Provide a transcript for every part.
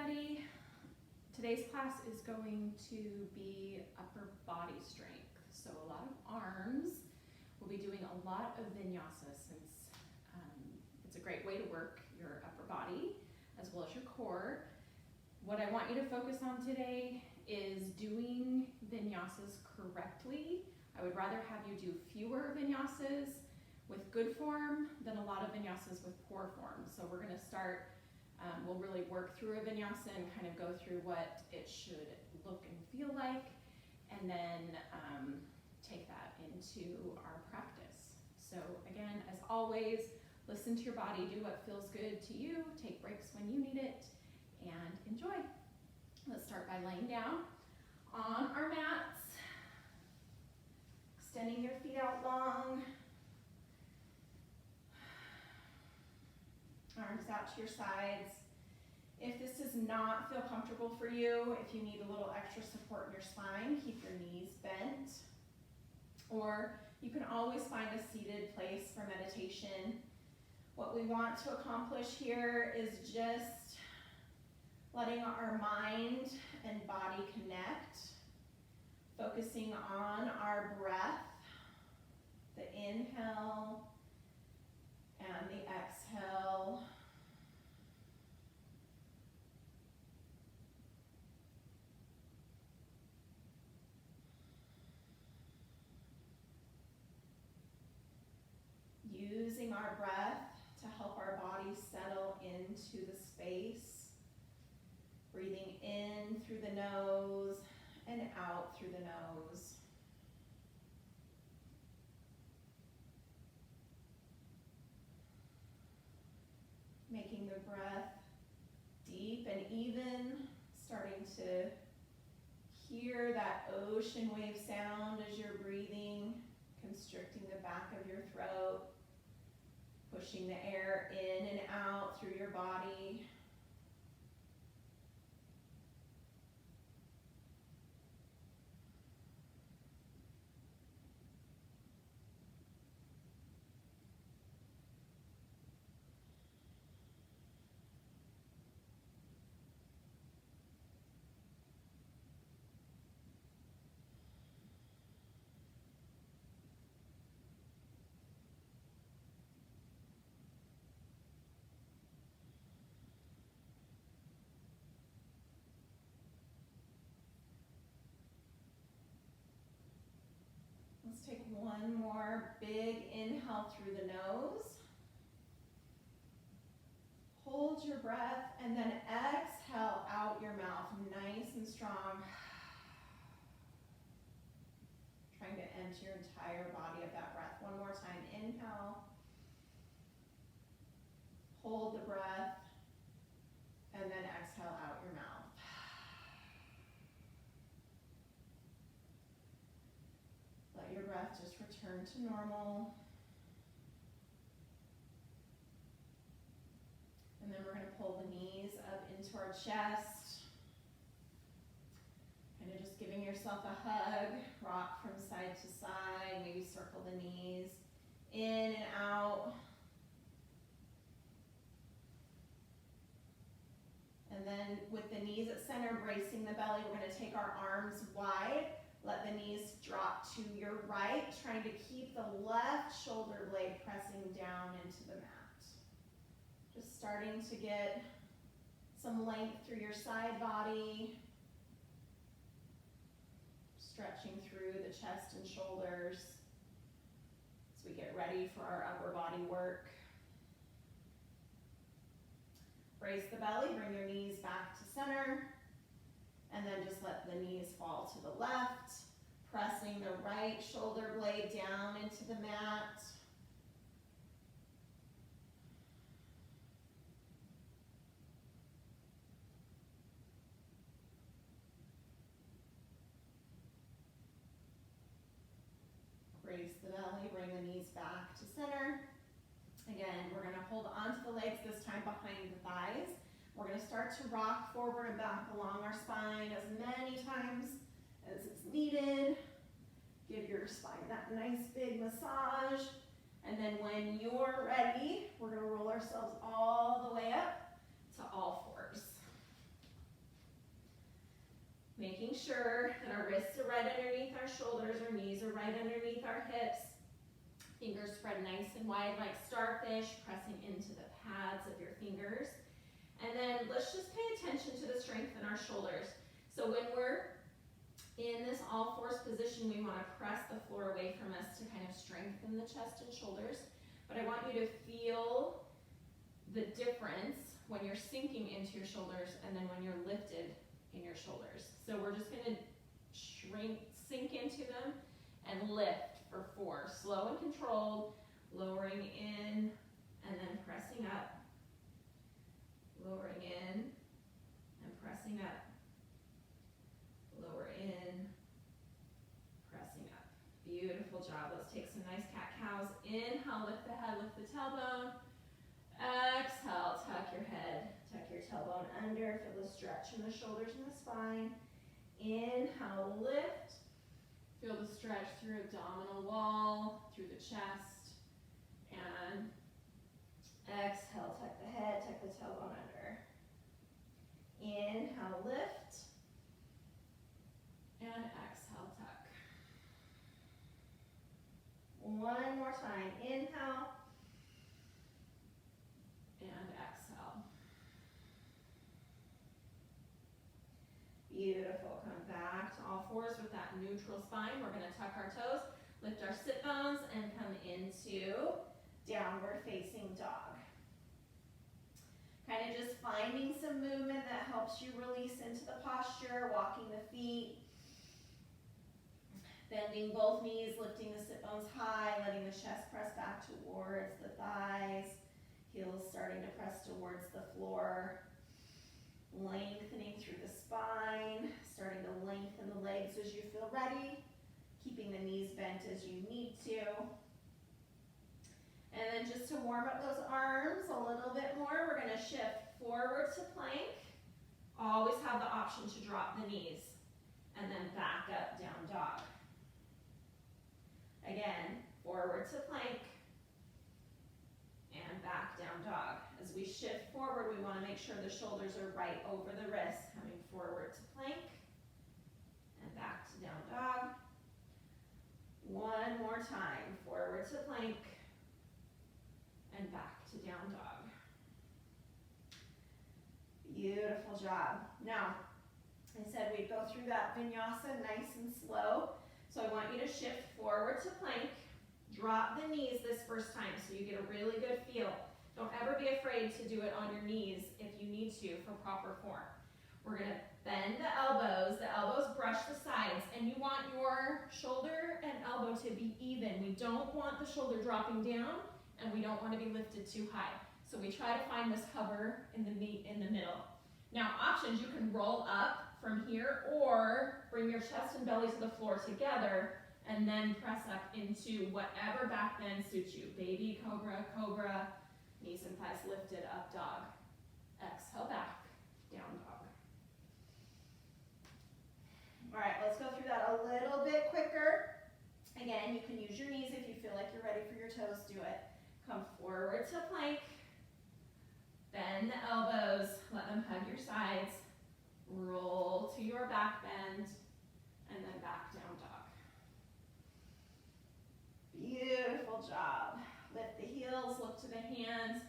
everybody. Today's class is going to be upper body strength. So a lot of arms. We'll be doing a lot of vinyasa since it's a great way to work your upper body as well as your core. What I want you to focus on today is doing vinyasas correctly. I would rather have you do fewer vinyasas with good form than a lot of vinyasas with poor form. So we're going to start, we'll really work through a vinyasa and kind of go through what it should look and feel like, and then take that into our practice. So again, as always, listen to your body, do what feels good to you, take breaks when you need it, and enjoy. Let's start by laying down on our mats, extending your feet out long, arms out to your sides. If this does not feel comfortable for you, if you need a little extra support in your spine, keep your knees bent. Or you can always find a seated place for meditation. What we want to accomplish here is just letting our mind and body connect, focusing on our breath, the inhale and the exhale. Using our breath to help our body settle into the space. Breathing in through the nose and out through the nose. Making the breath deep and even, starting to hear that ocean wave sound as you're breathing, constricting the back of your throat, pushing the air in and out through your body. Let's take one more big inhale through the nose. Hold your breath and then exhale out your mouth, nice and strong. Trying to empty your entire body of that breath. One more time, inhale. Hold the breath and then exhale out your mouth. Let your breath just return to normal. And then we're going to pull the knees up into our chest. Kind of just giving yourself a hug. Rock from side to side. Maybe circle the knees in and out. And then with the knees at center, bracing the belly, we're going to take our arms wide. Let the knees drop to your right, trying to keep the left shoulder blade pressing down into the mat. Just starting to get some length through your side body. Stretching through the chest and shoulders as we get ready for our upper body work. Brace the belly, bring your knees back to center. And then just let the knees fall to the left, pressing the right shoulder blade down into the mat. Brace the belly, bring the knees back to center. Again, we're going to hold onto the legs, this time behind the thighs. We're going to start to rock forward and back along our spine as many times as it's needed. Give your spine that nice big massage. And then when you're ready, we're going to roll ourselves all the way up to all fours. making sure that our wrists are right underneath our shoulders, our knees are right underneath our hips. Fingers spread nice and wide like starfish, pressing into the pads of your fingers. And then let's just pay attention to the strength in our shoulders. So when we're in this all fours position, we want to press the floor away from us to kind of strengthen the chest and shoulders. But I want you to feel the difference when you're sinking into your shoulders and then when you're lifted in your shoulders. So we're just going to sink into them and lift for 4. Slow and controlled, lowering in and then pressing up. Lowering in and pressing up. Lower in, pressing up. Beautiful job. Let's take some nice cat-cows. Inhale, lift the head, lift the tailbone. Exhale, tuck your head, tuck your tailbone under. Feel the stretch in the shoulders and the spine. Inhale, lift. Feel the stretch through abdominal wall, through the chest. And exhale, tuck the head, tuck the tailbone under. Inhale, lift. And exhale, tuck. One more time. Inhale. And exhale. Beautiful. Come back to all fours with that neutral spine. We're going to tuck our toes, lift our sit bones, and come into downward facing dog. Kind of just finding some movement that helps you release into the posture, walking the feet, bending both knees, lifting the sit bones high, letting the chest press back towards the thighs, heels starting to press towards the floor, lengthening through the spine, starting to lengthen the legs as you feel ready, keeping the knees bent as you need to. And then just to warm up those arms a little bit more, we're going to shift forward to plank. Always have the option to drop the knees, and then back up, down dog. Again, forward to plank, and back down dog. As we shift forward, we want to make sure the shoulders are right over the wrists. Coming forward to plank, and back to down dog. One more time, forward to plank, and back to down dog. Beautiful job. Now, I said we'd go through that vinyasa nice and slow. So I want you to shift forward to plank. Drop the knees this first time so you get a really good feel. Don't ever be afraid to do it on your knees if you need to for proper form. We're going to bend the elbows brush the sides, and you want your shoulder and elbow to be even. We don't want the shoulder dropping down, and we don't want to be lifted too high. So we try to find this hover in the middle. Now options, you can roll up from here or bring your chest and belly to the floor together and then press up into whatever back bend suits you. Baby, cobra, cobra, knees and thighs lifted, up dog. Exhale back, down dog. All right, let's go through that a little bit quicker. Again, you can use your knees if you feel like you're ready for your toes, do it. Come forward to plank. Bend the elbows, let them hug your sides. Roll to your back bend, and then back down dog. Beautiful job. Lift the heels, look to the hands.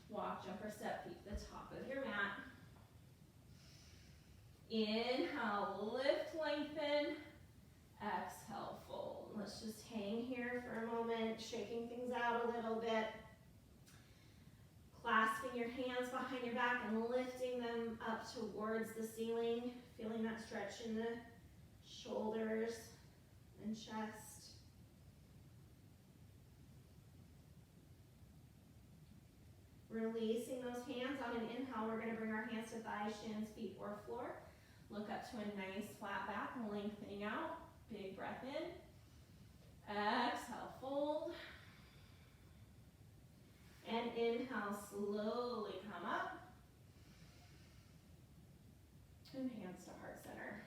Walk, jump, or step, feet to the top of your mat. Inhale, lift, lengthen. Exhale, fold. Let's just hang here for a moment, shaking things out a little bit. Clasping your hands behind your back and lifting them up towards the ceiling, feeling that stretch in the shoulders and chest. Releasing those hands on an inhale, we're going to bring our hands to thighs, shins, feet, or floor. Look up to a nice flat back, lengthening out. Big breath in. Exhale, fold. And inhale, slowly come up. And hands to heart center.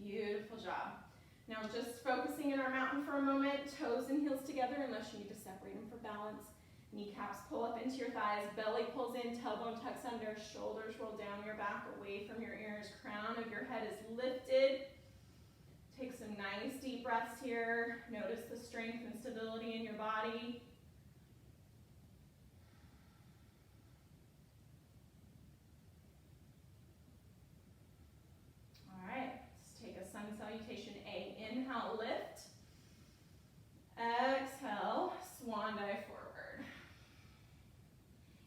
Beautiful job. Now just focusing in our mountain for a moment, toes and heels together unless you need to separate them for balance. Kneecaps pull up into your thighs, belly pulls in, tailbone tucks under, shoulders roll down your back away from your ears, crown of your head is lifted. Take some nice deep breaths here. Notice the strength and stability in your body. All right, let's take a sun salutation A. Inhale, lift. Exhale, swan dive forward.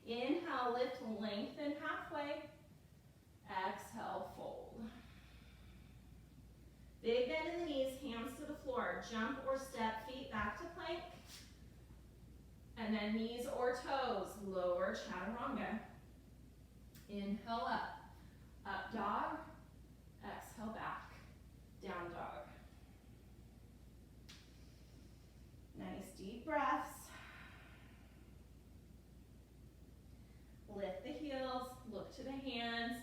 Inhale, lift, lengthen halfway. Exhale, fold. Big bend in the knees, hands to the floor. Jump or step, feet back to plank. And then knees or toes, lower chaturanga. Inhale up, up dog. Exhale back, down dog. Nice deep breaths. Lift the heels, look to the hands,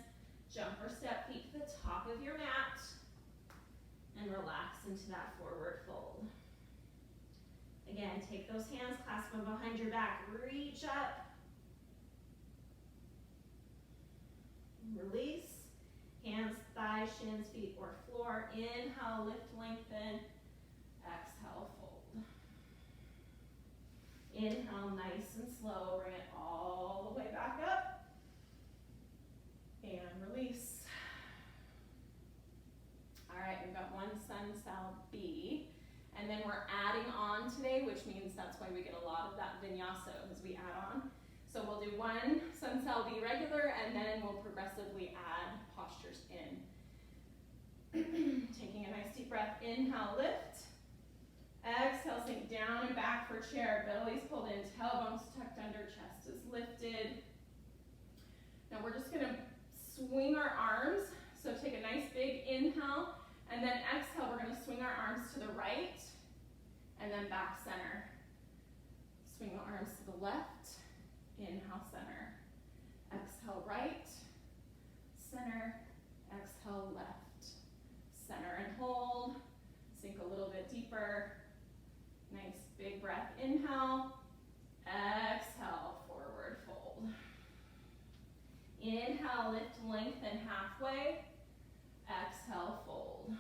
jump or step feet to the top of your mat, and relax into that forward fold. Again, take those hands, clasp them behind your back, reach up, release, hands, thighs, shins, feet, or floor. Inhale, lift, lengthen, exhale, fold. Inhale, nice and slow, bring it all the way back up, and release. All right, we've got one sun sal B, and then we're adding on today, which means that's why we get a lot of that vinyasa as we add on. So we'll do one sun sal B regular, and then we'll progressively add postures in. Taking a nice deep breath, inhale, lift. Exhale, sink down and back for chair. Belly's pulled in, tailbones tucked under, chest is lifted. Now we're just gonna swing our arms. So take a nice big inhale, and then exhale, we're gonna swing our arms to the right, and then back center. Swing the arms to the left, inhale, center. Exhale, right, center, exhale, left. Center and hold, sink a little bit deeper. Nice big breath, inhale, exhale, forward fold. Inhale, lift, lengthen halfway, exhale, fold.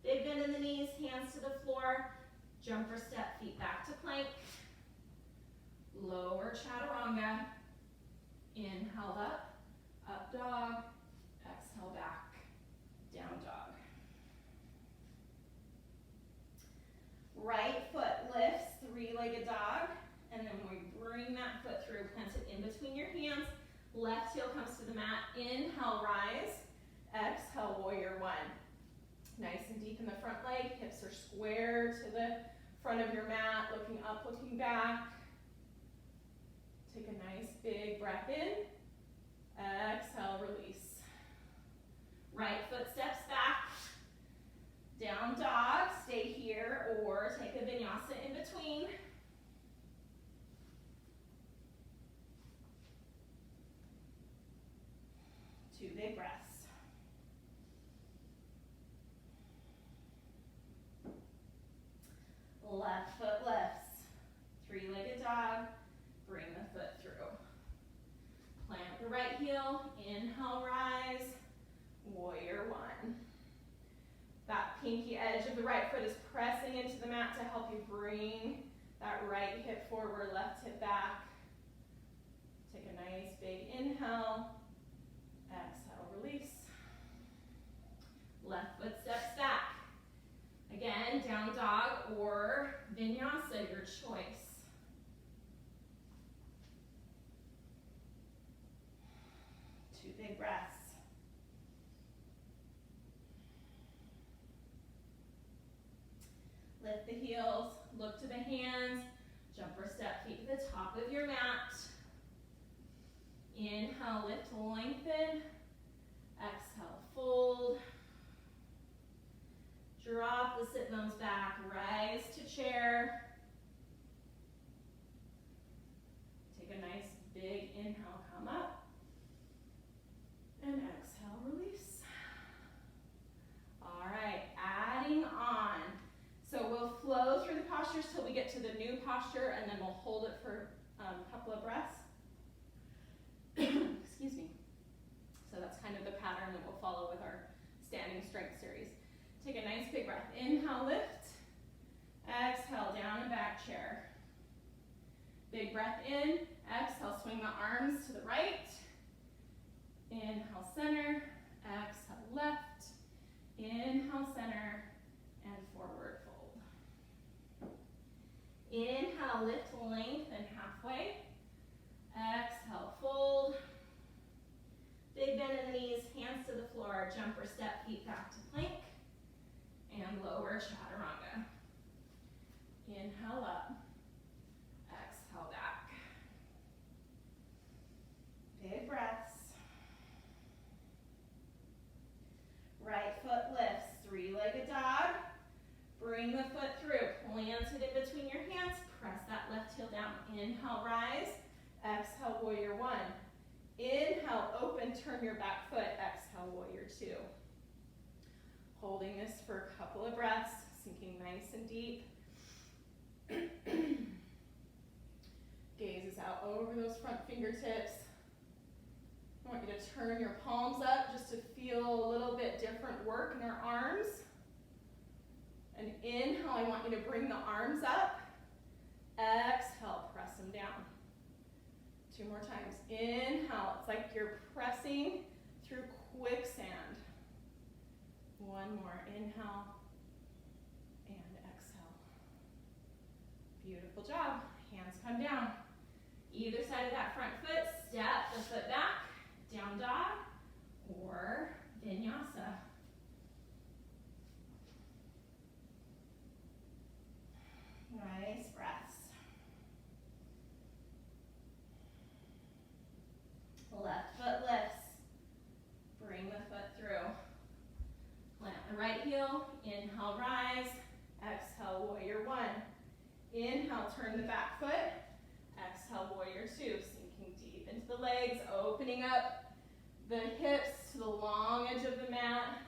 Big bend in the knees, hands to the floor, jump or step, feet back to plank. Lower chaturanga, inhale up dog, exhale back, down dog. Right foot lifts, three-legged dog, and then we bring that foot through, plant it in between your hands. Left heel comes to the mat, inhale, rise, exhale, warrior one. Nice and deep in the front leg, hips are square to the front of your mat, looking up, looking back. Take a nice big breath in, exhale, release. Right foot steps back, down dog, stay here, or take a vinyasa in between. Two big breaths. Left foot lifts, three-legged dog, bring the foot through. Plant the right heel, inhale, rise, warrior one. That pinky edge of the right foot is pressing into the mat to help you bring that right hip forward, left hip back. Take a nice big inhale, exhale, release. Left foot steps back. Again, down dog or vinyasa, your choice. Two big breaths. Lift the heels, look to the hands, jump or step feet to the top of your mat. Inhale, lift, lengthen. Exhale, fold. Drop the sit bones back, rise to chair. Take a nice big inhale, come up. And exhale, release. All right, adding on. So we'll flow through the postures till we get to the new posture. posture, and then we'll hold it for a couple of breaths. Excuse me. So that's kind of the pattern that we'll follow with our standing strength series. Take a nice big breath. Inhale, lift. Exhale, down and back chair. Big breath in. Exhale, swing the arms to the right. Inhale, center. Exhale, left. Inhale, center, and forward fold. Inhale, lift, lengthen halfway. Exhale, fold. Big bend in the knees, hands to the floor, jump or step, feet back to plank. And lower chaturanga. Inhale up. Exhale back. Big breaths. Right foot lifts, three-legged dog. Bring the foot through, plant it in between your hands, press that left heel down. Inhale, rise. Exhale, warrior one. Inhale, open, turn your back foot. Exhale, warrior two. Holding this for a couple of breaths, sinking nice and deep. Gaze is out over those front fingertips. I want you to turn your palms up just to feel a little bit different work in our arms. And inhale, I want you to bring the arms up. Exhale, press them down. Two more times. Inhale, it's like you're pressing through quicksand. One more. Inhale and exhale. Beautiful job. Hands come down. Either side of that front foot, step the foot back, down dog, or vinyasa. Nice breaths. Left foot lifts. Bring the foot through. Plant the right heel. Inhale, rise. Exhale, warrior one. Inhale, turn the back foot. Exhale, warrior two. Sinking deep into the legs, opening up the hips to the long edge of the mat.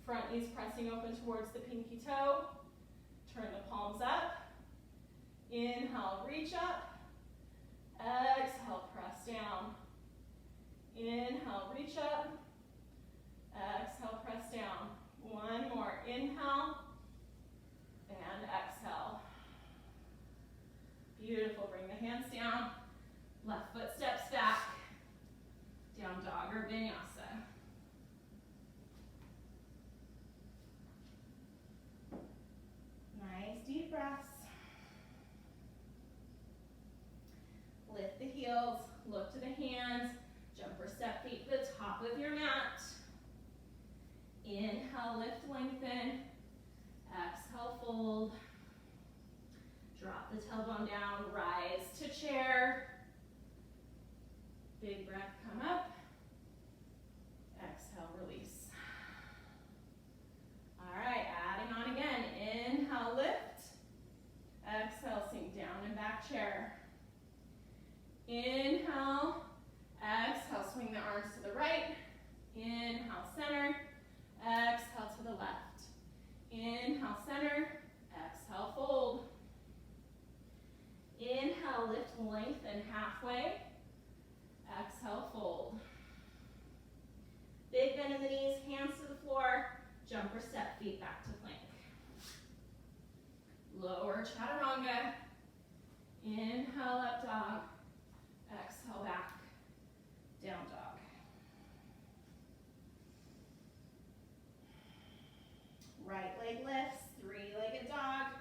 Front knees pressing open towards the pinky toe. Turn the palms up. Inhale, reach up. Exhale, press down. Inhale, reach up. Exhale, press down. One more. Inhale and exhale. Beautiful. Bring the hands down. Left foot steps back. Down dog or vinyasa. Nice deep breaths. Lift the heels, look to the hands, jump or step feet to the top of your mat. Inhale, lift, lengthen. Exhale, fold. Drop the tailbone down, rise to chair. Big breath, come up. Exhale, release. All right, adding on again. Inhale, lift. Exhale, sink down and back chair. Inhale, exhale, swing the arms to the right. Inhale, center. Exhale to the left. Inhale, center. Exhale, fold. Inhale, lift, lengthen halfway. Exhale, fold. Big bend in the knees, hands to the floor. Jump or step, feet back to plank. Lower chaturanga. Inhale, up dog. Exhale, back. Down dog. Right leg lifts, three-legged dog.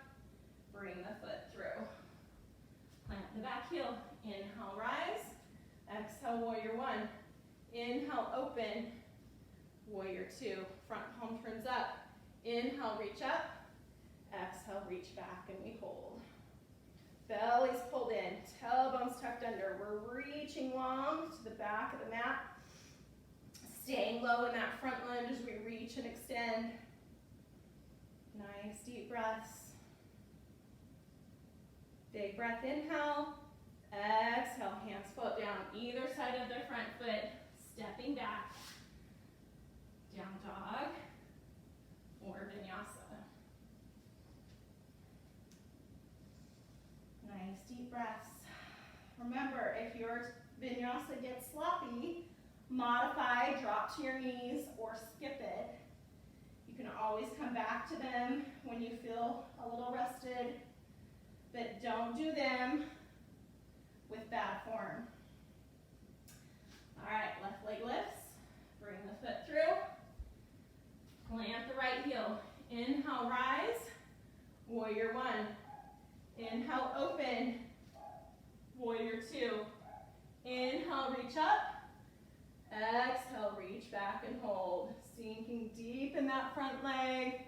Bring the foot through. Plant the back heel. Inhale, rise. Exhale, warrior one. Inhale, open. Warrior two. Front palm turns up. Inhale, reach up. Exhale, reach back, and we hold. Belly's pulled in. Tailbones tucked under. We're reaching long to the back of the mat. Staying low in that front lunge as we reach and extend. Nice deep breaths. Big breath, inhale. Exhale, hands float down either side of the front foot, stepping back. Down dog or vinyasa. Nice vinyasa gets sloppy, modify, drop to your knees, or skip it. You can always come back to them when you feel a little rested, but don't do them with bad form. All right, left leg lifts. Bring the foot through. Plant the right heel. Inhale, rise. Warrior one. Inhale, open. Warrior two. Inhale, reach up. Exhale, reach back and hold. Sinking deep in that front leg.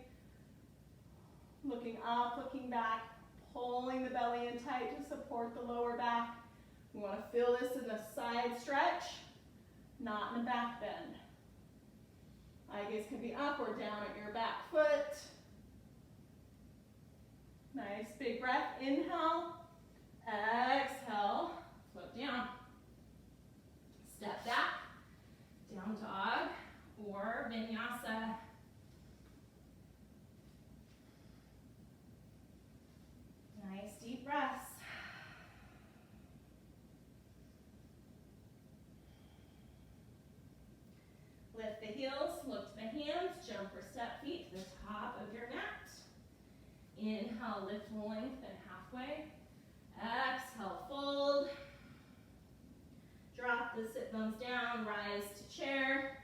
Looking up, looking back. Pulling the belly in tight to support the lower back. We want to feel this in the side stretch, not in the back bend. Eye gaze can be up or down at your back foot. Nice big breath. Inhale. Exhale. Float down. Step back. Down dog or vinyasa. Nice deep breaths. Lift the heels, look to the hands, jump or step feet to the top of your mat. Inhale, lift and lengthen halfway. Exhale, fold. Drop the sit bones down, rise to chair.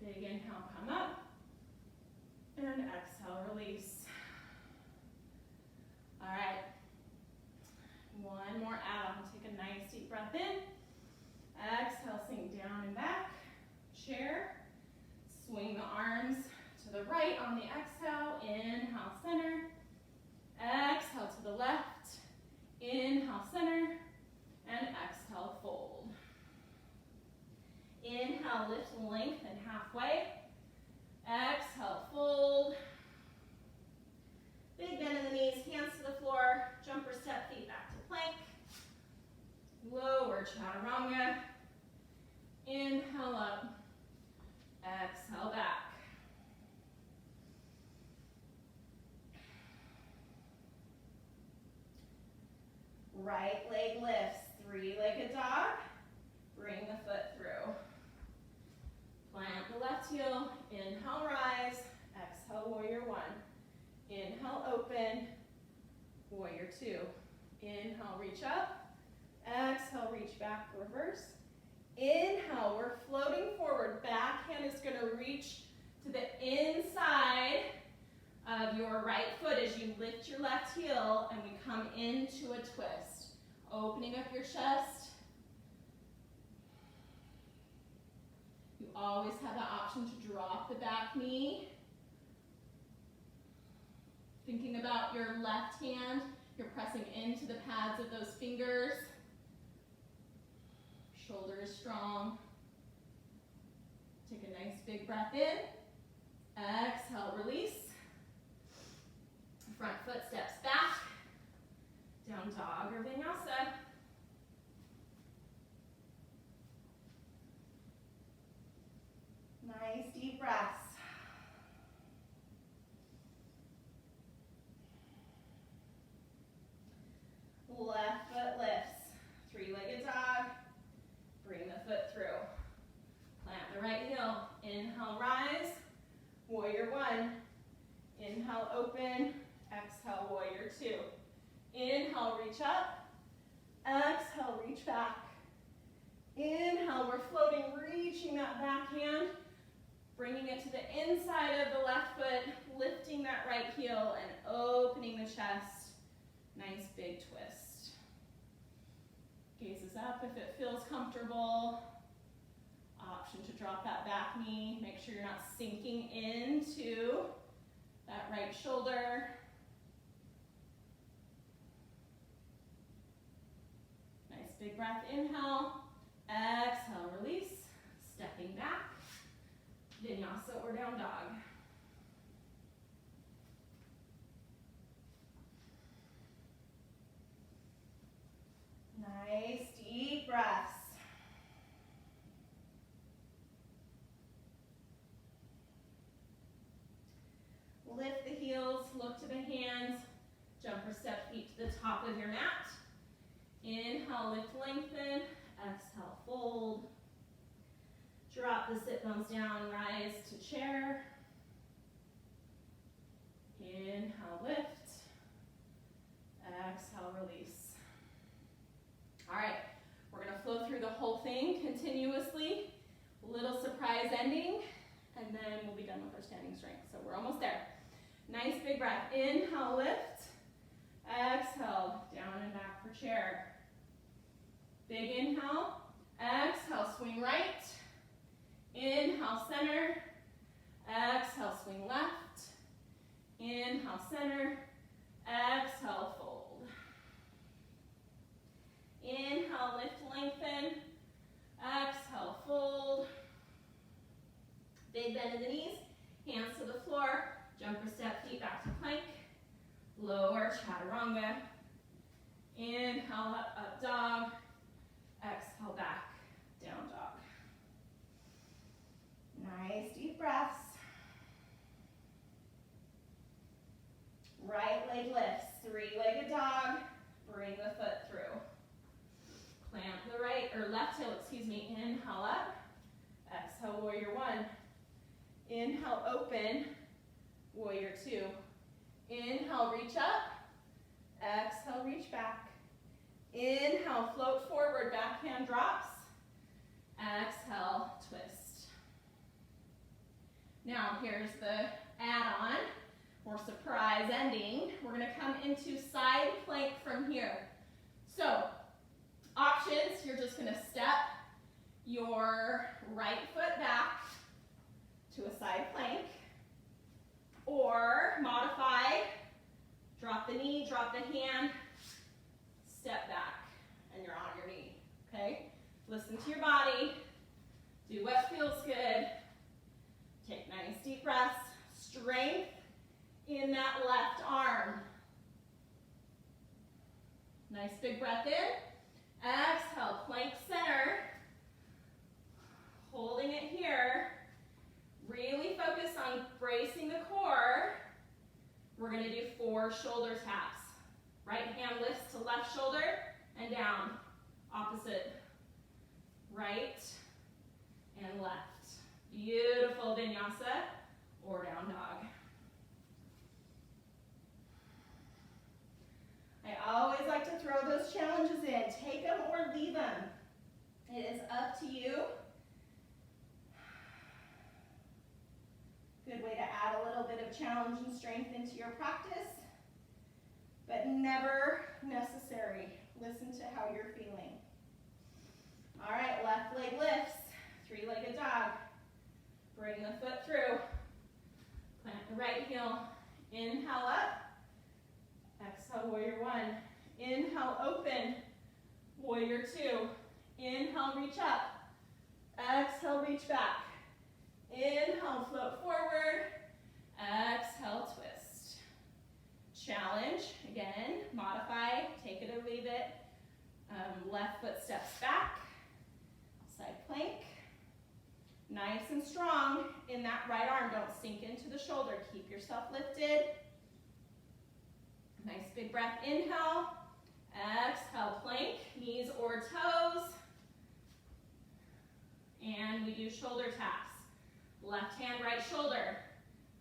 Big inhale, come up. And exhale, release. All right. One more out. Take a nice deep breath in. Exhale, sink down and back. Chair. Swing the arms to the right on the exhale. Inhale, center. Exhale to the left. Inhale, center. And exhale, fold. Inhale, lift and lengthen halfway. Exhale, fold. Big bend in the knees, hands to the floor. Jump or step, feet back to plank. Lower chaturanga. Inhale up. Exhale back. Right leg lifts. Three-legged dog. Bring the foot through. Plant the left heel. Inhale, rise. Exhale, warrior one. Inhale, open. Warrior two. Inhale, reach up. Exhale, reach back, reverse. Inhale, we're floating forward. Back hand is going to reach to the inside of your right foot as you lift your left heel and we come into a twist. Opening up your chest. You always have the option to drop the back knee. Thinking about your left hand, you're pressing into the pads of those fingers. Shoulder is strong. Take a nice big breath in. Exhale, release. Front foot steps back. Down dog or vinyasa. Nice deep breaths. Left foot lifts. Three-legged dog. Bring the foot through. Plant the right heel. Inhale, rise. Warrior one. Inhale, open. Exhale, warrior two. Inhale, reach up. Exhale, reach back. Inhale, we're floating, reaching that back hand. Bringing it to the inside of the left foot. Lifting that right heel and opening the chest. Nice big twist. Gaze is up if it feels comfortable. Option to drop that back knee. Make sure you're not sinking into that right shoulder. Nice big breath, inhale. Exhale, release. Stepping back. Vinyasa or down dog. Nice deep breaths. Lift the heels, look to the hands, jump or step feet to the top of your mat. Inhale, Inhale, lift, lengthen. Exhale, fold. Drop the sit bones down, rise to chair. Inhale, lift. Exhale, release. All right, we're gonna flow through the whole thing continuously. Little surprise ending, and then we'll be done with our standing strength. So we're almost there. Nice big breath. Inhale, lift. Exhale, down and back for chair. Big inhale. Exhale, swing right. Inhale, center. Exhale, swing left. Inhale, center. Exhale, fold. Inhale, lift, lengthen. Exhale, fold. Big bend in the knees. Hands to the floor. Jumper step, feet back to plank. Lower chaturanga. Inhale, up, up dog. Exhale, back, down dog. Nice deep breaths. Right leg lifts, three-legged dog. Bring the foot through. Plant the right, or left heel, inhale up. Exhale, warrior one. Inhale, open. Warrior two. Inhale, reach up. Exhale, reach back. Inhale, float forward, backhand drops. Exhale, twist. Now, here's the add-on, or surprise ending. We're gonna come into side plank from here. So, options, you're just gonna step your right foot back to a side plank, or modify, drop the knee, drop the hand, step back, and you're on your knee, okay? Listen to your body, do what feels good, take nice deep breaths, strength in that left arm. Nice big breath in, exhale, plank center, holding it here, really focus on bracing the core. We're gonna do 4 shoulder taps. Right hand lifts to left shoulder and down. Opposite. Right and left. Beautiful vinyasa or down dog. I always like to throw those challenges in. Take them or leave them. It is up to you. Good way to add a little bit of challenge and strength into your practice, but never necessary. Listen to how you're feeling. All right, left leg lifts, three-legged dog. Bring the foot through. Plant the right heel. Inhale up. Exhale, warrior one. Inhale, open. Warrior two. Inhale, reach up. Exhale, reach back. Inhale, float forward. Exhale, twist. Challenge, again, modify, take it or leave it. Left foot steps back. Side plank. Nice and strong in that right arm. Don't sink into the shoulder. Keep yourself lifted. Nice big breath. Inhale. Exhale, plank, knees or toes. And we do shoulder taps. Left hand, right shoulder.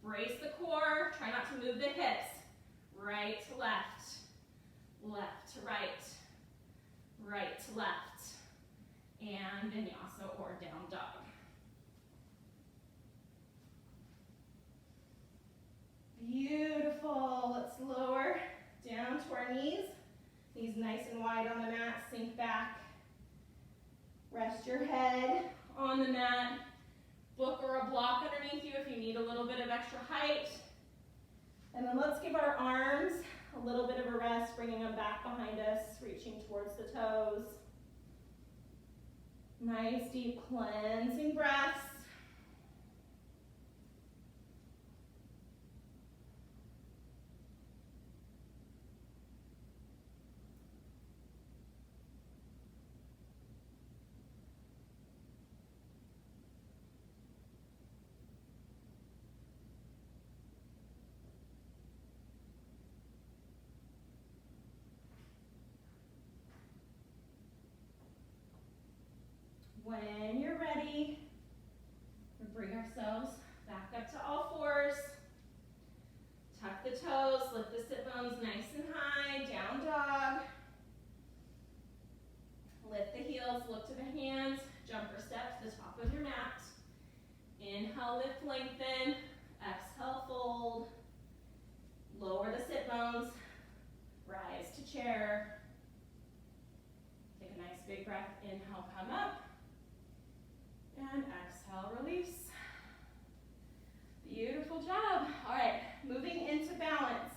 Brace the core. Try not to move the hips. Right to left. Left to right. Right to left. And vinyasa or down dog. Beautiful. Let's lower down to our knees. Knees nice and wide on the mat. Sink back. Rest your head on the mat. Book or a block underneath you if you need a little bit of extra height. And then let's give our arms a little bit of a rest, bringing them back behind us, reaching towards the toes. Nice deep cleansing breaths. When you're ready, we bring ourselves back up to all fours. Tuck the toes, lift the sit bones nice and high, down dog. Lift the heels, look to the hands, jumper step to the top of your mat. Inhale, lift, lengthen. Exhale, fold. Lower the sit bones. Rise to chair. Take a nice big breath. Inhale, come up. And exhale, release. Beautiful job. All right, moving into balance.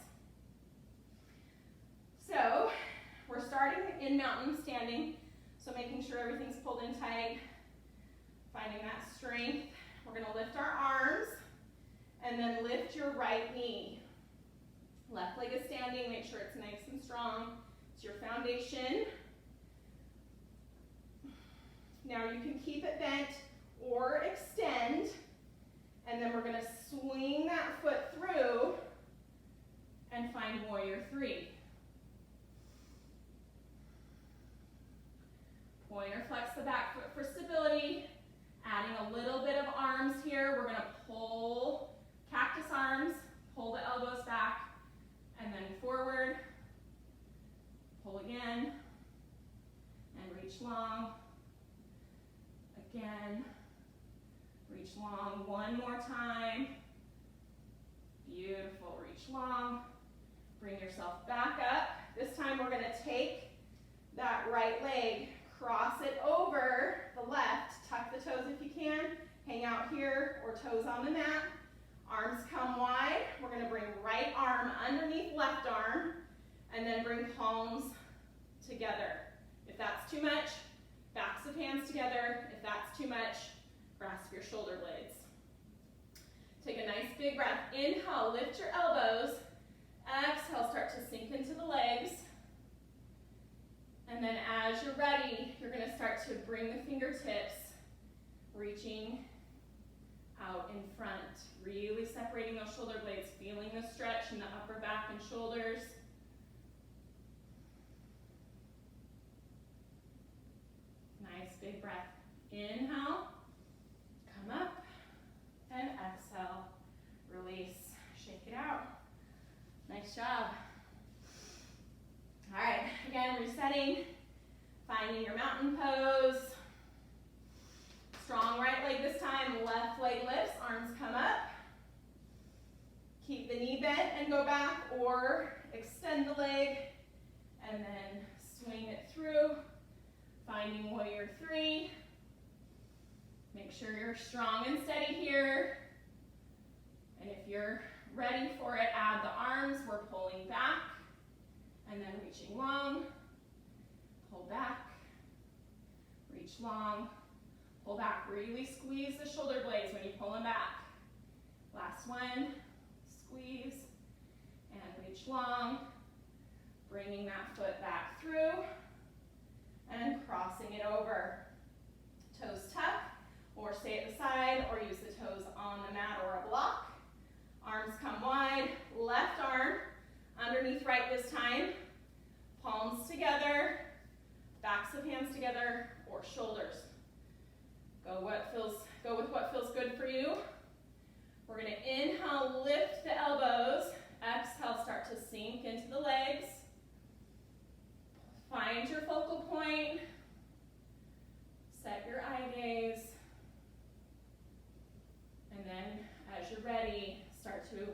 So we're starting in mountain standing. So making sure everything's pulled in tight. Finding that strength. We're going to lift our arms and then lift your right knee. Left leg is standing. Make sure it's nice and strong. It's your foundation. Now you can keep it bent or extend. And then we're going to swing that foot through and find warrior three. Pointer, flex the back foot for stability. Adding a little bit of arms here. We're going to pull cactus arms, pull the elbows back, and then forward. Pull again, and reach long. Again, reach long one more time. Beautiful, reach long. Bring yourself back up. This time we're going to take that right leg, cross it over the left, tuck the toes if you can, hang out here or toes on the mat. Arms come wide. We're going to bring right arm underneath left arm and then bring palms together. If that's too much, backs of hands together. If that's too much, grasp your shoulder blades. Take a nice big breath. Inhale, lift your elbows. Exhale, start to sink into the legs. And then as you're ready, you're going to start to bring the fingertips, reaching out in front. Really separating those shoulder blades, feeling the stretch in the upper back and shoulders. Nice big breath. Inhale, come up, and exhale, release. Shake it out. Nice job. All right, again, resetting, finding your mountain pose. Strong right leg this time, left leg lifts, arms come up. Keep the knee bent and go back, or extend the leg and then swing it through. Finding warrior three. Make sure you're strong and steady here. And if you're ready for it, add the arms. We're pulling back and then reaching long. Pull back, reach long, pull back. Really squeeze the shoulder blades when you pull them back. Last one, squeeze and reach long. Bringing that foot back through and crossing it over. Toes tuck, or stay at the side, or use the toes on the mat or a block. Arms come wide, left arm underneath right this time. Palms together, backs of hands together, or shoulders. Go with what feels good for you. We're going to inhale, lift the elbows. Exhale, start to sink into the legs. Find your focal point. Set your eye gaze. And then, as you're ready, start to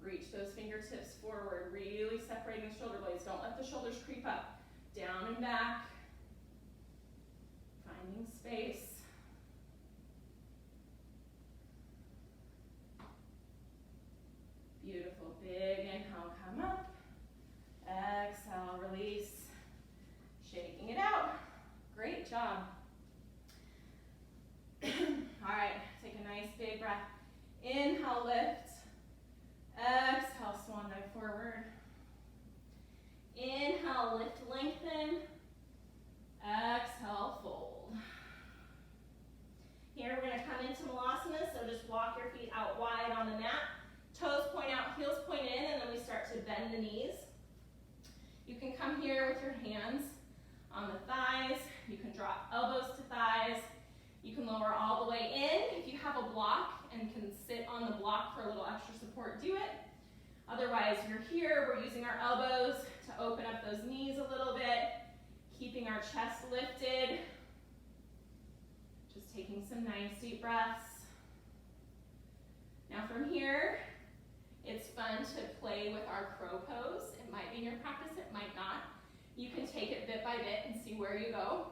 reach those fingertips forward, really separating the shoulder blades. Don't let the shoulders creep up. Down and back. Finding space. Beautiful. Big inhale, come up. Exhale, release. Shaking it out. Great job. All right, take a nice big breath. Inhale, lift. Exhale, swan dive forward. Inhale, lift, lengthen. Exhale, fold. Here we're going to come into Malasana, so just walk your feet out wide on the mat. Toes point out, heels point in, and then we start to bend the knees. You can come here with your hands on the thighs. You can drop elbows to thighs. Otherwise, you're here, we're using our elbows to open up those knees a little bit, keeping our chest lifted. Just taking some nice deep breaths. Now from here, it's fun to play with our crow pose. It might be in your practice, it might not. You can take it bit by bit and see where you go.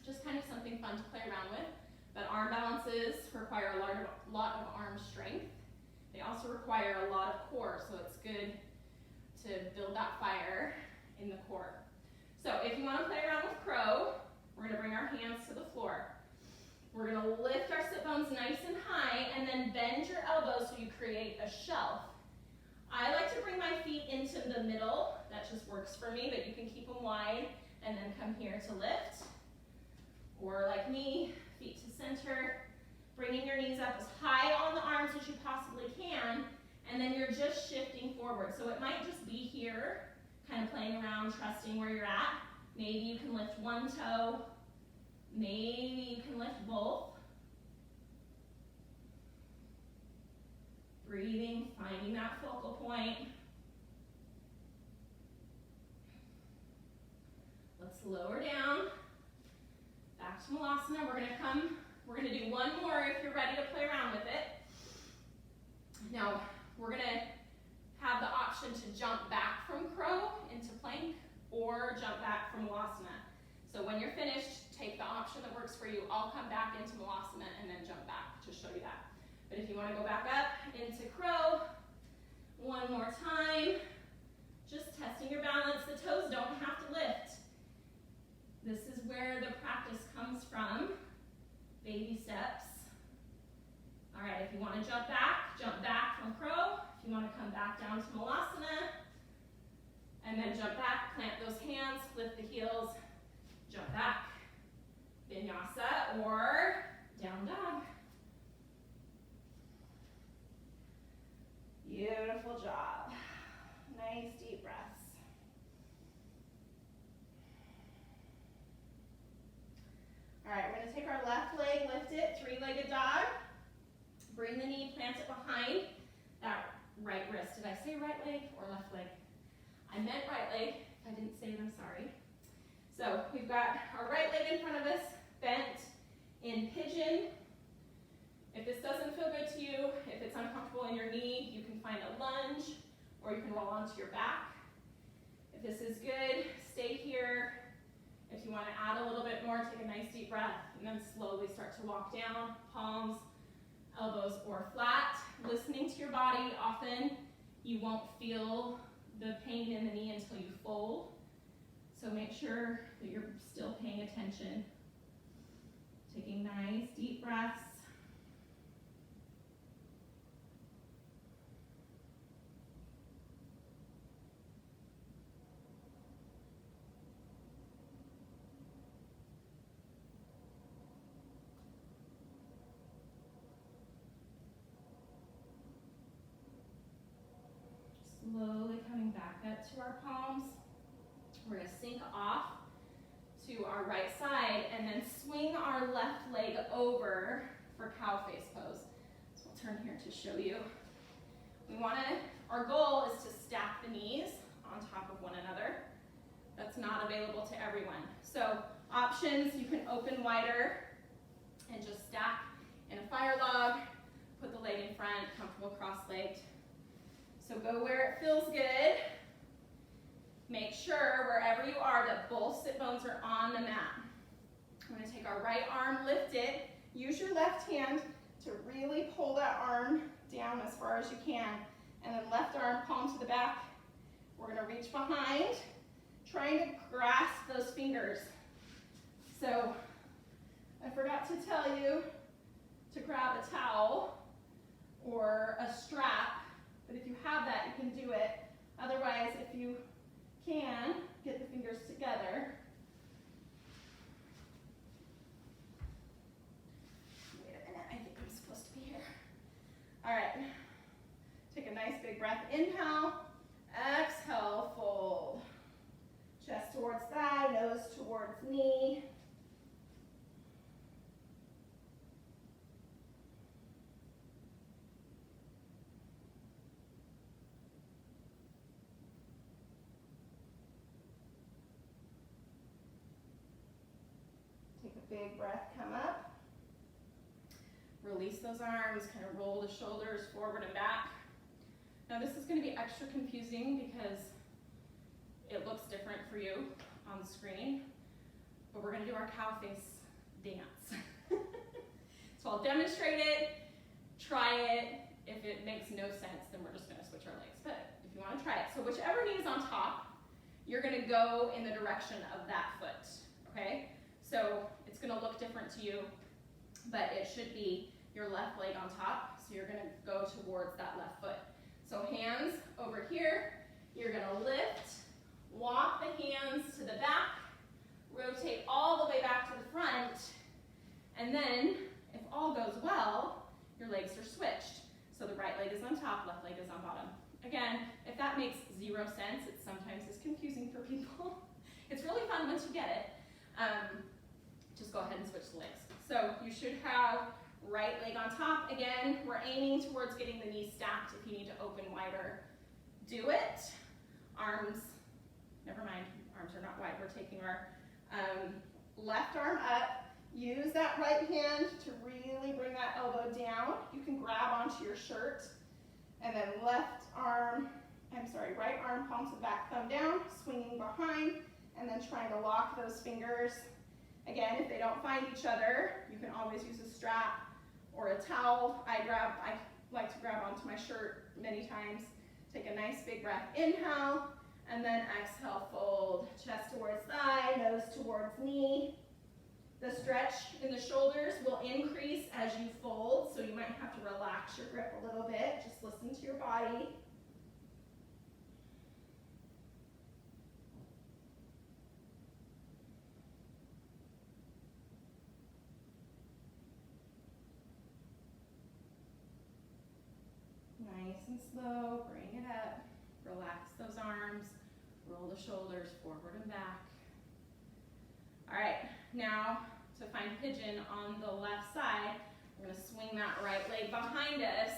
Just kind of something fun to play around with. But arm balances require a lot of arm strength. They also require a lot of core, so it's good to build that fire in the core. So if you want to play around with crow, we're going to bring our hands to the floor. We're going to lift our sit bones nice and high and then bend your elbows so you create a shelf. I like to bring my feet into the middle. That just works for me, but you can keep them wide and then come here to lift. Or like me, feet to center, bringing your knees up as high on the arms as you possibly can, and then you're just shifting forward. So it might just be here, kind of playing around, trusting where you're at. Maybe you can lift one toe, maybe you can lift both. Breathing, finding that focal point. Let's lower down. Back to Malasana. We're gonna do one more if you're ready to play around with it. Now, we're gonna have the option to jump back from crow into plank or jump back from Malasana. So when you're finished, take the option that works for you. I'll come back into Malasana and then jump back to show you that. But if you want to go back up into crow, one more time, just testing your balance. The toes don't have to lift. This is where the practice comes from, baby steps. All right, if you want to jump back from crow. If you want to come back down to Malasana, and then jump back, plant those hands, lift the heels, jump back, vinyasa or down dog. Beautiful job. Nice deep breaths. All right, we're going to take our left leg, lift it, three-legged dog. Bring the knee, plant it behind that right wrist. Did I say right leg or left leg? I meant right leg. If I didn't say it, I'm sorry. So we've got our right leg in front of us, bent in pigeon. If this doesn't feel good to you, if it's uncomfortable in your knee, you can find a lunge or you can roll onto your back. If this is good, stay here. If you want to add a little bit more, take a nice deep breath and then slowly start to walk down, palms, elbows or flat. Listening to your body, often you won't feel the pain in the knee until you fold. So make sure that you're still paying attention. Taking nice deep breaths. Slowly coming back up to our palms. We're going to sink off to our right side and then swing our left leg over for cow face pose. So we'll turn here to show you. Our goal is to stack the knees on top of one another. That's not available to everyone. So options, you can open wider and just stack in a fire log, put the leg in front, comfortable cross-legged. So go where it feels good. Make sure wherever you are that both sit bones are on the mat. I'm going to take our right arm, lift it. Use your left hand to really pull that arm down as far as you can. And then left arm, palm to the back. We're going to reach behind, trying to grasp those fingers. So I forgot to tell you to grab a towel or a strap. But if you have that, you can do it. Otherwise, if you can, get the fingers together. Wait a minute, I think I'm supposed to be here. All right, take a nice big breath. Inhale, exhale, fold. Chest towards thigh, nose towards knee. big breath, come up. Release those arms, kind of roll the shoulders forward and back. Now this is going to be extra confusing because it looks different for you on the screen, but we're going to do our cow face dance. So I'll demonstrate it, try it. If it makes no sense, then we're just going to switch our legs. But if you want to try it, so whichever knee is on top, you're going to go in the direction of that foot, okay? So it's going to look different to you, but it should be your left leg on top, so you're going to go towards that left foot. So hands over here, you're going to lift, walk the hands to the back, rotate all the way back to the front, and then, if all goes well, your legs are switched. So the right leg is on top, left leg is on bottom. Again, if that makes zero sense, it sometimes is confusing for people. It's really fun once you get it. Just go ahead and switch the legs. So you should have right leg on top. Again, we're aiming towards getting the knees stacked. If you need to open wider, do it. Arms, never mind, arms are not wide. We're taking our left arm up. Use that right hand to really bring that elbow down. You can grab onto your shirt. And then right arm, palm to back, thumb down, swinging behind, and then trying to lock those fingers. Again, if they don't find each other, you can always use a strap or a towel. I like to grab onto my shirt many times. Take a nice big breath, inhale, and then exhale, fold. Chest towards thigh, nose towards knee. The stretch in the shoulders will increase as you fold, so you might have to relax your grip a little bit. Just listen to your body. Nice and slow, bring it up. Relax those arms, roll the shoulders forward and back. All right, now to find pigeon on the left side, we're going to swing that right leg behind us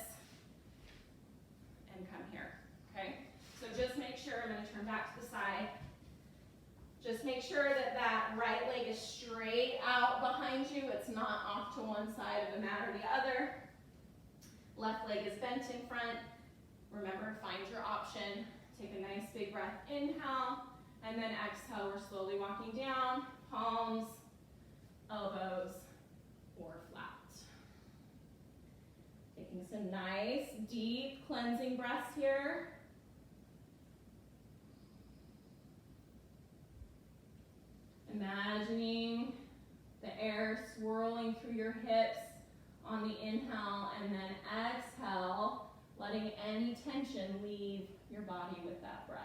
and come here, okay? So just make sure, I'm going to turn back to the side. Just make sure that that right leg is straight out behind you. It's not off to one side of the mat or the other. Left leg is bent in front. Remember, find your option. Take a nice big breath, inhale, and then exhale. We're slowly walking down, palms, elbows, or flat. Taking some nice, deep cleansing breaths here. Imagining the air swirling through your hips on the inhale, and then exhale, letting any tension leave your body with that breath.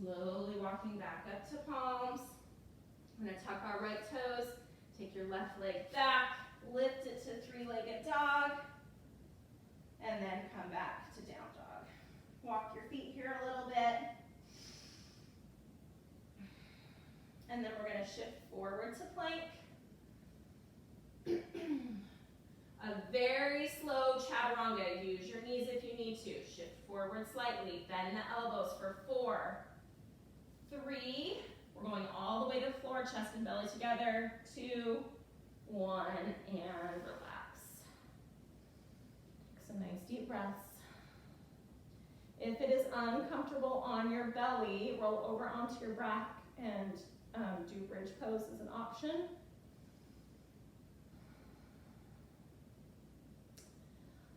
Slowly walking back up to palms. I'm going to tuck our right toes, take your left leg back, lift it to three-legged dog, and then come back to down dog. Walk your feet here a little bit. And then we're going to shift forward to plank. A very slow chaturanga. Use your knees if you need to. Shift forward slightly. Bend the elbows for 4, 3. We're going all the way to the floor, chest and belly together. 2, 1, and relax. Take some nice deep breaths. If it is uncomfortable on your belly, roll over onto your back and do bridge pose as an option.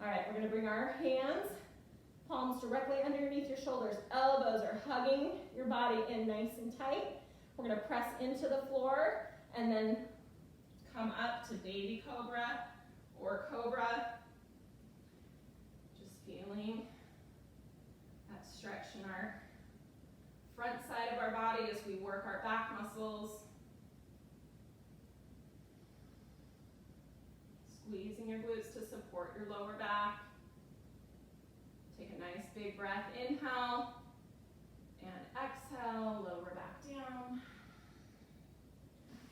All right, we're going to bring our hands, palms directly underneath your shoulders. Elbows are hugging your body in nice and tight. We're going to press into the floor and then come up to baby cobra or cobra. Just feeling that stretch in our front side of our body as we work our back muscles. Squeezing your glutes to support your lower back. Take a nice big breath, inhale, and exhale, lower back down.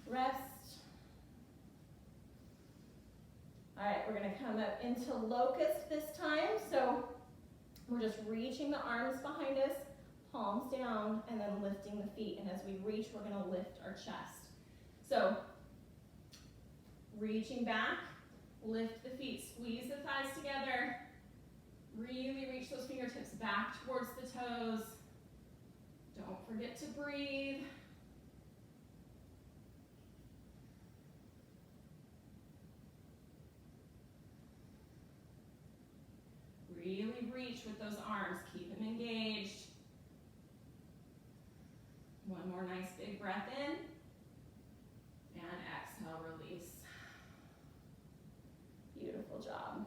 Rest. we're gonna come up into locust this time. So we're just reaching the arms behind us, palms down, and then lifting the feet. And as we reach, we're gonna lift our chest. So reaching back, lift the feet, squeeze the thighs together, really reach those fingertips back towards the toes. Don't forget to breathe. Really reach with those arms, keep them engaged. One more nice big breath in, and exhale, release. Beautiful job.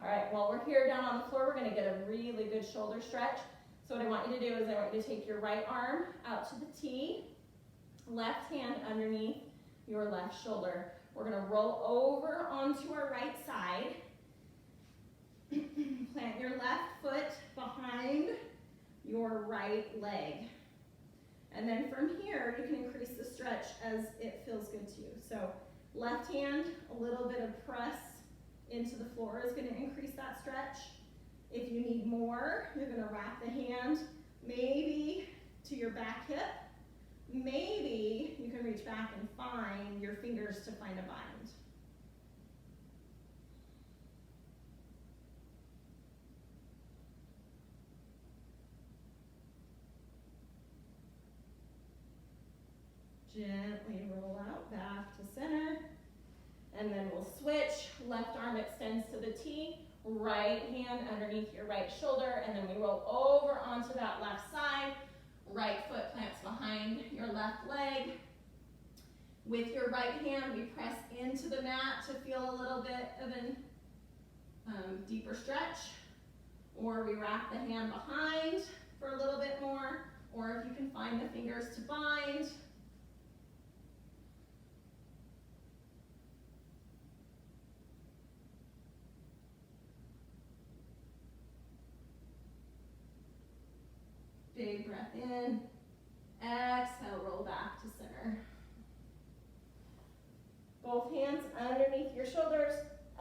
All right, while we're here down on the floor, we're gonna get a really good shoulder stretch. So what I want you to do is I want you to take your right arm out to the T, left hand underneath your left shoulder. We're gonna roll over onto our right side. Plant your left foot behind your right leg. And then from here, you can increase the stretch as it feels good to you. So left hand, a little bit of press into the floor is gonna increase that stretch. If you need more, you're gonna wrap the hand maybe to your back hip. Maybe you can reach back and find your fingers to find a bind. Gently roll out back to center. And then we'll switch. Left arm extends to the T. Right hand underneath your right shoulder. And then we roll over onto that left side. Right foot plants behind your left leg. With your right hand, we press into the mat to feel a little bit of a deeper stretch. Or we wrap the hand behind for a little bit more. Or if you can find the fingers to bind. Big breath in. Exhale, roll back to center. Both hands underneath your shoulders,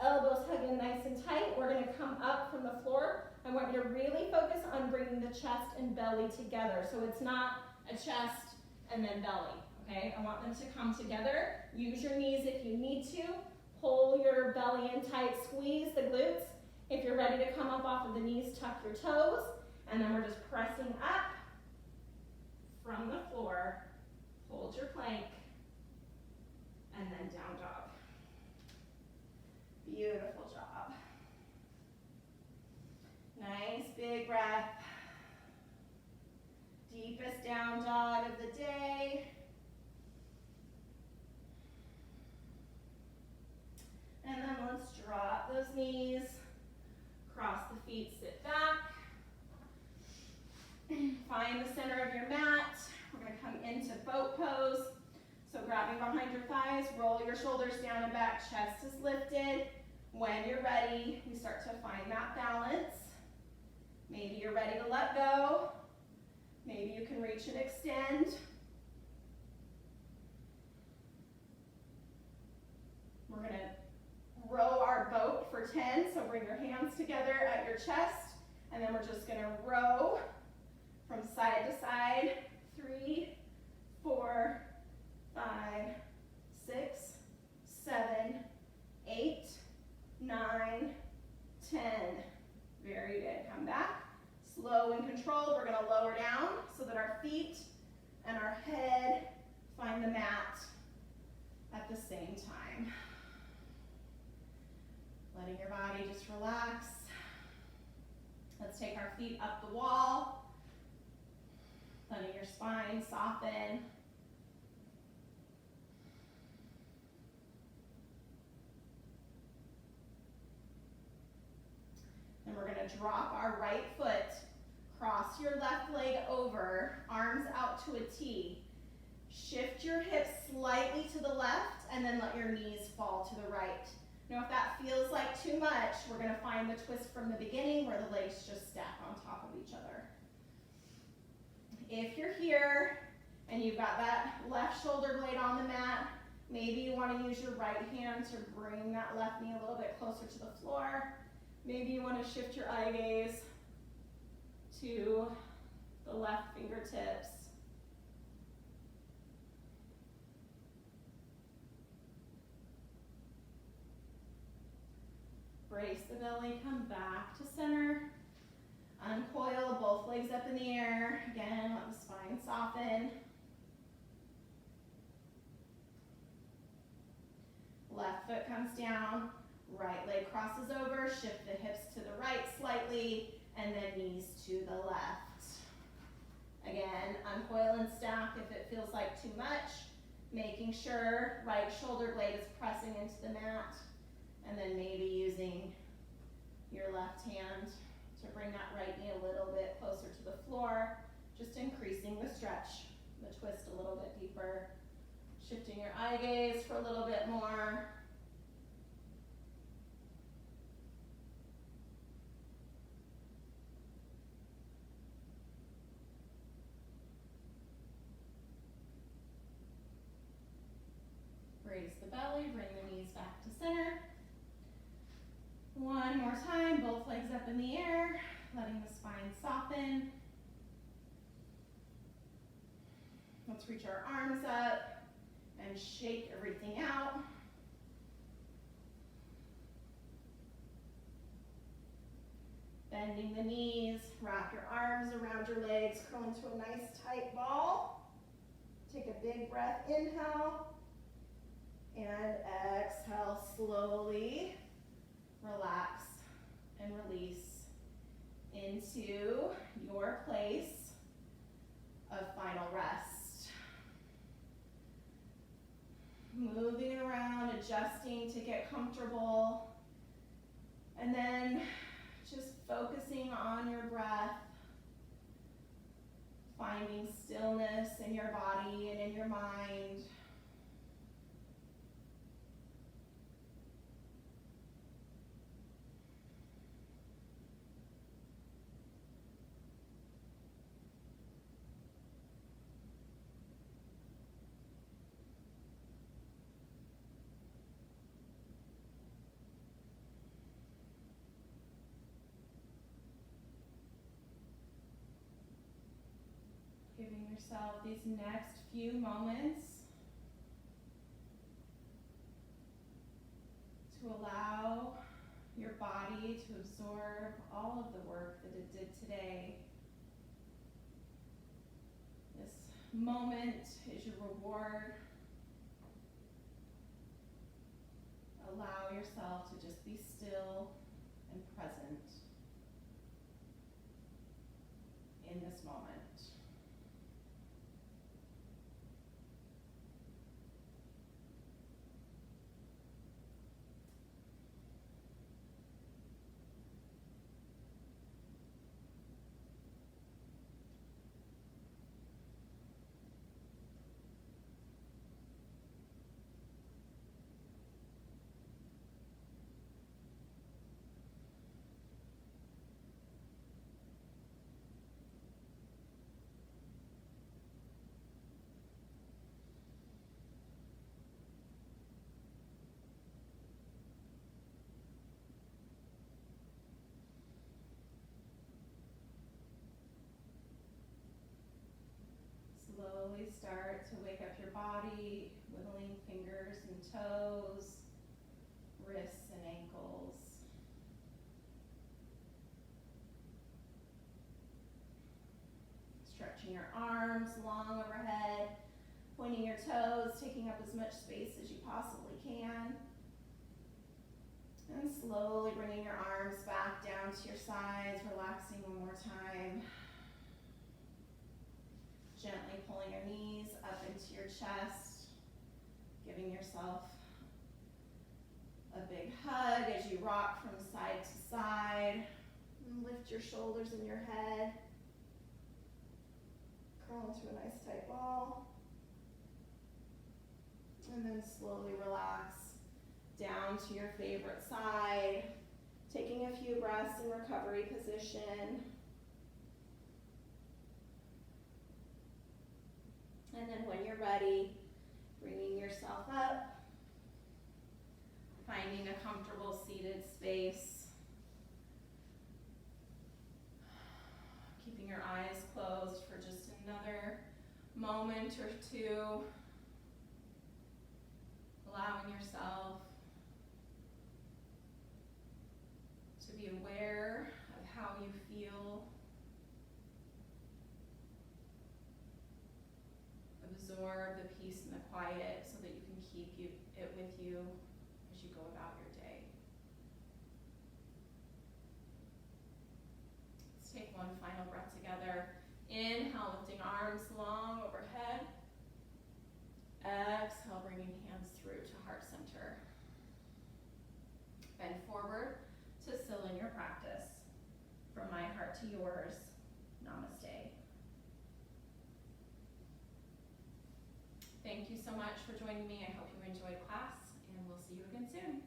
elbows hugging nice and tight. We're gonna come up from the floor. I want you to really focus on bringing the chest and belly together. So it's not a chest and then belly, okay? I want them to come together. Use your knees if you need to. Pull your belly in tight, squeeze the glutes. If you're ready to come up off of the knees, tuck your toes. And then we're just pressing up from the floor. Hold your plank. And then down dog. Beautiful job. Nice big breath. Deepest down dog of the day. And then let's drop those knees. Cross the feet, sit back. Find the center of your mat. We're going to come into boat pose. So grabbing behind your thighs, roll your shoulders down and back, chest is lifted. When you're ready, we start to find that balance. Maybe you're ready to let go. Maybe you can reach and extend. We're going to row our boat for 10, so bring your hands together at your chest, and then we're just going to row from side to side. 3, 4, 5, 6, 7, 8, 9, 10. Very good. Come back. Slow and controlled. We're going to lower down so that our feet and our head find the mat at the same time. Letting your body just relax. Let's take our feet up the wall. Letting your spine soften. And we're going to drop our right foot, cross your left leg over, arms out to a T. Shift your hips slightly to the left and then let your knees fall to the right. Now if that feels like too much, we're going to find the twist from the beginning where the legs just stack on top of each other. If you're here and you've got that left shoulder blade on the mat, maybe maybe you want to use your right hand to bring that left knee a little bit closer to the floor. Maybe you want to shift your eye gaze to the left fingertips. Brace the belly, come back to center. Uncoil, both legs up in the air. Again, let the spine soften. Left foot comes down, right leg crosses over, shift the hips to the right slightly, and then knees to the left. Again, uncoil and stack if it feels like too much, making sure right shoulder blade is pressing into the mat, and then maybe using your left hand to bring that right knee a little bit closer to the floor, just increasing the stretch, the twist a little bit deeper. Shifting your eye gaze for a little bit more. Raise the belly, bring the knees back to center. One more time, both legs up in the air, letting the spine soften. Let's reach our arms up and shake everything out. Bending the knees, wrap your arms around your legs, curl into a nice tight ball. Take a big breath, inhale, and exhale slowly. Relax and release into your place of final rest. Moving around, adjusting to get comfortable, and then just focusing on your breath, finding stillness in your body and in your mind. Giving yourself these next few moments to allow your body to absorb all of the work that it did today. This moment is your reward. Allow yourself to just be still and present in this moment. Slowly start to wake up your body, wiggling fingers and toes, wrists and ankles. Stretching your arms long overhead, pointing your toes, taking up as much space as you possibly can. And slowly bringing your arms back down to your sides, relaxing one more time. Gently pulling your knees up into your chest, giving yourself a big hug as you rock from side to side. And lift your shoulders and your head. Curl into a nice tight ball. And then slowly relax down to your favorite side, taking a few breaths in recovery position. And then when you're ready, bringing yourself up needed space. Keeping your eyes closed for just another moment or two. Allowing yourself to be aware of how you feel. Absorb the peace and the quiet so that you can keep it with you as you go about your day. Let's take one final breath together. Inhale, lifting arms long overhead. Exhale, bringing hands through to heart center. Bend forward to still in your practice. From my heart to yours, namaste. Thank you so much for joining me. I hope you enjoyed class, and we'll see you again soon.